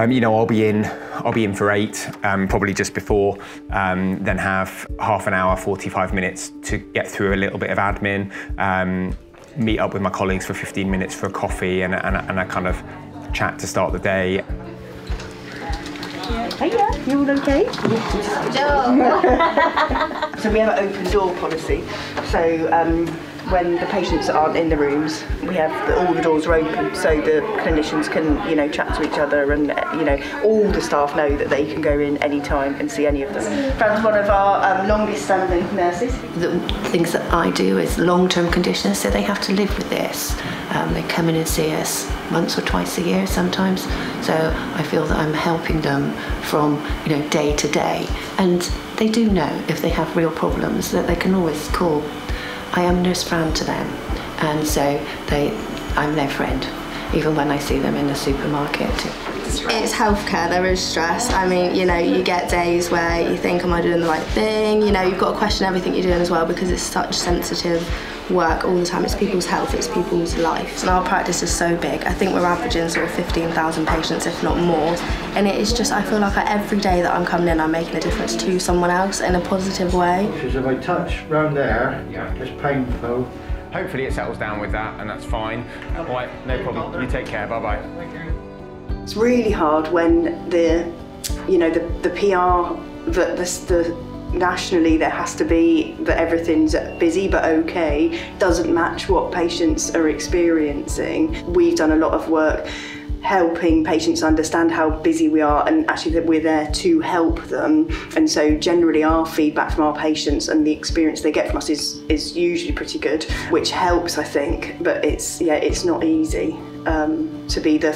You know, I'll be in for 8, probably just before, then have half an hour, 45 minutes to get through a little bit of admin, meet up with my colleagues for 15 minutes for a coffee and a kind of chat to start the day. Hiya, you all okay? No. So we have an open door policy. So when the patients aren't in the rooms, we have all the doors are open, so the clinicians can, you know, chat to each other, and you know, all the staff know that they can go in any time and see any of them. Fran's one of our longest standing nurses. The things that I do is long-term conditions, so they have to live with this. They come in and see us once or twice a year sometimes, so I feel that I'm helping them from, you know, day to day, and they do know if they have real problems that they can always call. I am Nurse Fran to them, and so I'm their friend, even when I see them in the supermarket. It's healthcare, there is stress. I mean, you know, you get days where you think, am I doing the right thing? You know, you've got to question everything you're doing as well, because it's such sensitive work all the time. It's people's health, it's people's lives. And our practice is so big. I think we're averaging sort of 15,000 patients, if not more. And it is just, I feel like every day that I'm coming in, I'm making a difference to someone else in a positive way. Because if I touch round there, it's painful. Hopefully it settles down with that, and that's fine. All right, no problem. You take care. Bye-bye. Thank you. It's really hard when the PR, the nationally there has to be that everything's busy but okay, doesn't match what patients are experiencing. We've done a lot of work helping patients understand how busy we are, and actually that we're there to help them. And so generally our feedback from our patients and the experience they get from us is usually pretty good, which helps, I think. But it's not easy to be the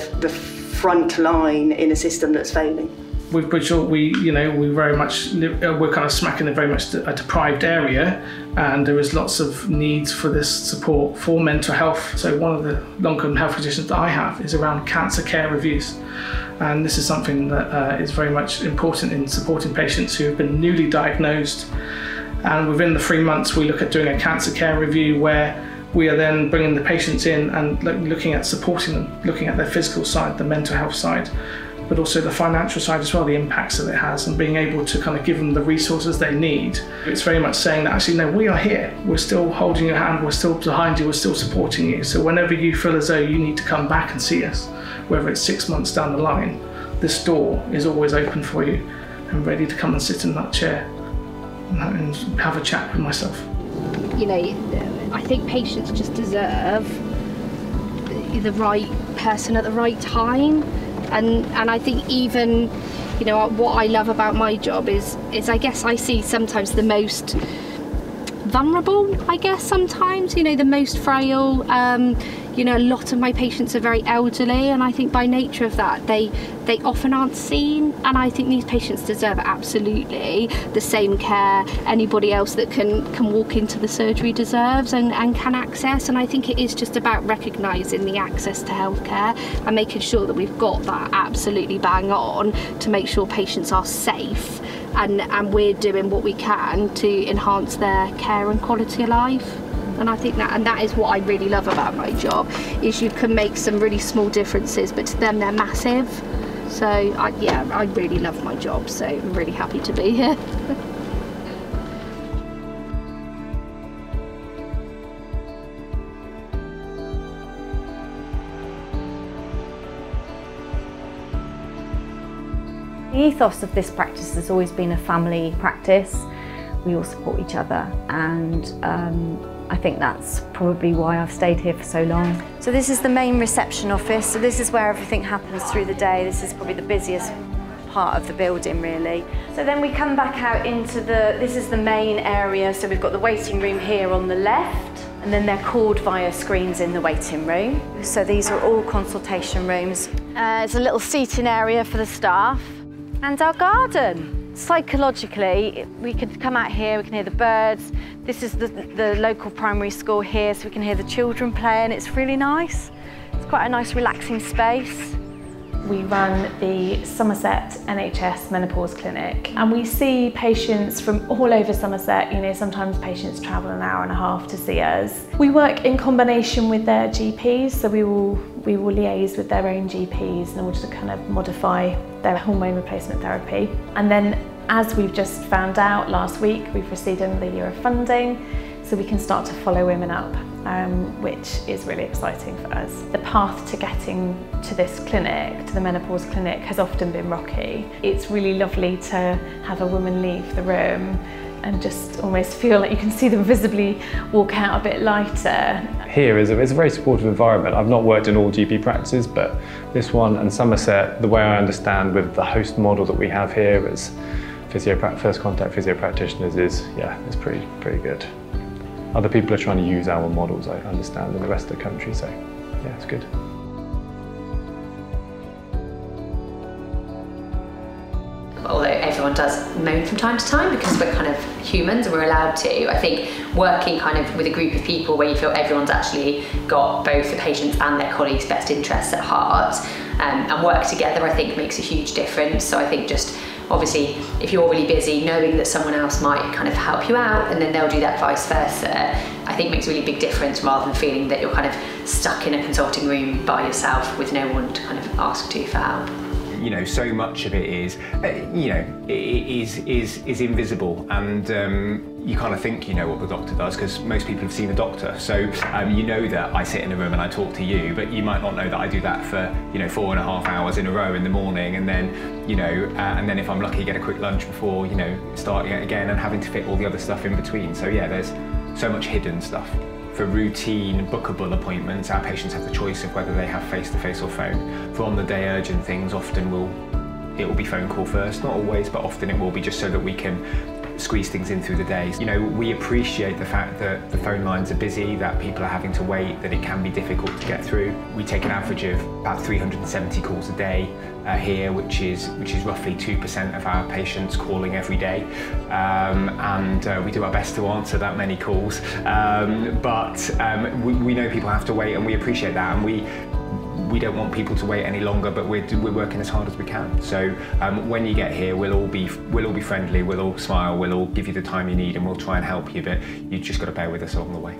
front line in a system that's failing. With Bridgwater, we very much we're kind of smack in a very much a deprived area, and there is lots of needs for this support for mental health. So one of the long-term health conditions that I have is around cancer care reviews, and this is something that is very much important in supporting patients who have been newly diagnosed. And within the 3 months, we look at doing a cancer care review where we are then bringing the patients in and looking at supporting them, looking at their physical side, the mental health side, but also the financial side as well, the impacts that it has, and being able to kind of give them the resources they need. It's very much saying that actually, no, we are here, we're still holding your hand, we're still behind you, we're still supporting you. So whenever you feel as though you need to come back and see us, whether it's 6 months down the line, this door is always open for you and ready to come and sit in that chair and have a chat with myself. You know, I think patients just deserve the right person at the right time, and I think even, you know, what I love about my job is I guess I see sometimes the most vulnerable, I guess sometimes, you know, the most frail. You know, a lot of my patients are very elderly, and I think by nature of that, they often aren't seen, and I think these patients deserve absolutely the same care anybody else that can walk into the surgery deserves and can access. And I think it is just about recognising the access to healthcare and making sure that we've got that absolutely bang on to make sure patients are safe, and we're doing what we can to enhance their care and quality of life. And I think that is what I really love about my job, is you can make some really small differences, but to them they're massive. So I really love my job, so I'm really happy to be here. The ethos of this practice has always been a family practice. We all support each other, and I think that's probably why I've stayed here for so long. So this is the main reception office, so this is where everything happens through the day. This is probably the busiest part of the building, really. So then we come back out into this is the main area, so we've got the waiting room here on the left, and then they're called via screens in the waiting room. So these are all consultation rooms. It's a little seating area for the staff. And our garden. Psychologically, we could come out here, we can hear the birds. This is the local primary school here, so we can hear the children playing. It's really nice. It's quite a nice relaxing space. We run the Somerset NHS Menopause Clinic, and we see patients from all over Somerset. You know, sometimes patients travel an hour and a half to see us. We work in combination with their GPs, so we will liaise with their own GPs in order to kind of modify their hormone replacement therapy. And then, as we've just found out last week, we've received another year of funding, so we can start to follow women up, which is really exciting for us. The path to getting to this clinic, to the menopause clinic, has often been rocky. It's really lovely to have a woman leave the room and just almost feel like you can see them visibly walk out a bit lighter. Here is a very supportive environment. I've not worked in all GP practices, but this one and Somerset, the way I understand with the host model that we have here as first contact physio practitioners is pretty good. Other people are trying to use our models, I understand, in the rest of the country, so yeah, it's good. Although everyone does moan from time to time because we're kind of humans and we're allowed to, I think working kind of with a group of people where you feel everyone's actually got both the patients and their colleagues' best interests at heart and work together, I think makes a huge difference. So I think just obviously if you're really busy, knowing that someone else might kind of help you out and then they'll do that vice versa, I think makes a really big difference rather than feeling that you're kind of stuck in a consulting room by yourself with no one to kind of ask to for help. You know, so much of it is, you know, is invisible, and you kind of think you know what the doctor does because most people have seen a doctor. So you know that I sit in a room and I talk to you, but you might not know that I do that for 4.5 hours in a row in the morning, and then and then if I'm lucky, get a quick lunch before starting it again and having to fit all the other stuff in between. So yeah, there's so much hidden stuff. For routine bookable appointments, our patients have the choice of whether they have face-to-face or phone. For on-the-day urgent things, often it will be phone call first, not always, but often it will be just so that we can squeeze things in through the day. You know, we appreciate the fact that the phone lines are busy, that people are having to wait, that it can be difficult to get through. We take an average of about 370 calls a day here, which is roughly 2% of our patients calling every day. And we do our best to answer that many calls. But we know people have to wait, and we appreciate that, and we don't want people to wait any longer, but we're working as hard as we can. So when you get here, we'll all be friendly, we'll all smile, we'll all give you the time you need, and we'll try and help you, but you've just got to bear with us along the way.